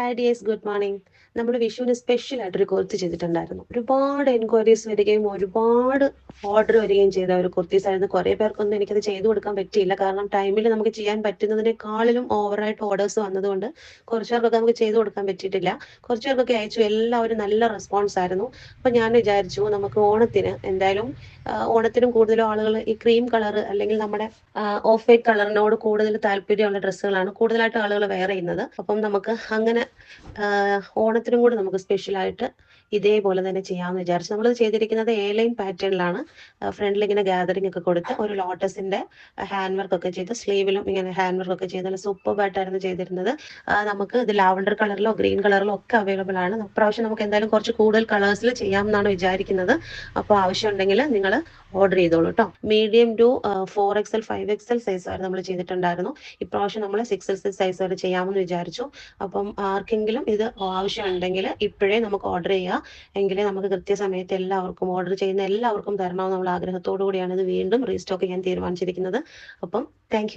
Hi dears, good morning. നമ്മുടെ വിഷുവിന് special ആയിട്ടൊരു കുർത്തി ചെയ്തിട്ടുണ്ടായിരുന്നു. ഒരുപാട് എൻക്വയറീസ് വരികയും ഒരുപാട് ഓർഡർ വരികയും ചെയ്ത ഒരു കുർത്തീസ് ആയിരുന്നു. കുറെ പേർക്കൊന്നും എനിക്കത് ചെയ്തു കൊടുക്കാൻ പറ്റിയില്ല. കാരണം ടൈമിൽ നമുക്ക് ചെയ്യാൻ പറ്റുന്നതിനേക്കാളിലും ഓവറായിട്ട് ഓർഡേഴ്സ് വന്നതുകൊണ്ട് കുറച്ച് പേർക്കൊക്കെ നമുക്ക് ചെയ്തു കൊടുക്കാൻ പറ്റിയിട്ടില്ല. കുറച്ച് പേർക്കൊക്കെ അയച്ചു. എല്ലാവരും നല്ല റെസ്പോൺസ് ആയിരുന്നു. അപ്പൊ ഞാൻ വിചാരിച്ചു നമുക്ക് ഓണത്തിന് എന്തായാലും ഓണത്തിനും കൂടുതലും ആളുകൾ ഈ ക്രീം കളർ അല്ലെങ്കിൽ നമ്മുടെ ഓഫ് വൈറ്റ് കളറിനോട് കൂടുതൽ താല്പര്യമുള്ള ഡ്രസ്സുകളാണ് കൂടുതലായിട്ട് ആളുകൾ വെയർ ചെയ്യുന്നത്. അപ്പം നമുക്ക് അങ്ങനെ ഓണത്തിനും കൂടി നമുക്ക് സ്പെഷ്യലായിട്ട് ഇതേപോലെ തന്നെ ചെയ്യാമെന്ന് വിചാരിച്ചു. നമ്മൾ ചെയ്തിരിക്കുന്നത് ലൈൻ പാറ്റേണിലാണ്. ഫ്രണ്ടിൽ ഇങ്ങനെ ഗാദറിംഗ് ഒക്കെ കൊടുത്ത് ഒരു ലോട്ടസിന്റെ ഹാൻഡ് വർക്ക് ഒക്കെ ചെയ്ത് സ്ലീവിലും ഇങ്ങനെ ഹാൻഡ് വർക്ക് ഒക്കെ ചെയ്ത് നല്ല സൂപ്പർബായിട്ടായിരുന്നു ചെയ്തിരുന്നത്. നമുക്ക് ഇത് ലാവണ്ടർ കളറിലോ ഗ്രീൻ കളറിലോ ഒക്കെ അവൈലബിൾ ആണ്. ഇപ്രാവശ്യം നമുക്ക് എന്തായാലും കുറച്ച് കൂടുതൽ കളേഴ്സിൽ ചെയ്യാമെന്നാണ് വിചാരിക്കുന്നത്. അപ്പോൾ ആവശ്യമുണ്ടെങ്കിൽ നിങ്ങൾ ഓർഡർ ചെയ്തോളൂ കേട്ടോ. Medium to 4XL 5XL size വരെ നമ്മൾ ചെയ്തിട്ടുണ്ടായിരുന്നു. ഇപ്രാവശ്യം നമ്മൾ 6XL സൈസ് വരെ ചെയ്യാമെന്ന് വിചാരിച്ചു. അപ്പം ആർക്കെങ്കിലും ഇത് ആവശ്യമുണ്ടെങ്കിൽ ഇപ്പോഴേ നമുക്ക് ഓർഡർ ചെയ്യാം. എങ്കിലേ നമുക്ക് കൃത്യസമയത്ത് എല്ലാവർക്കും ഓർഡർ ചെയ്യുന്ന എല്ലാവർക്കും തരണമെന്നുള്ള ആഗ്രഹത്തോടു കൂടിയാണ് ഇത് വീണ്ടും റീസ്റ്റോക്ക് ചെയ്യാൻ തീരുമാനിച്ചിരിക്കുന്നത്. അപ്പം താങ്ക്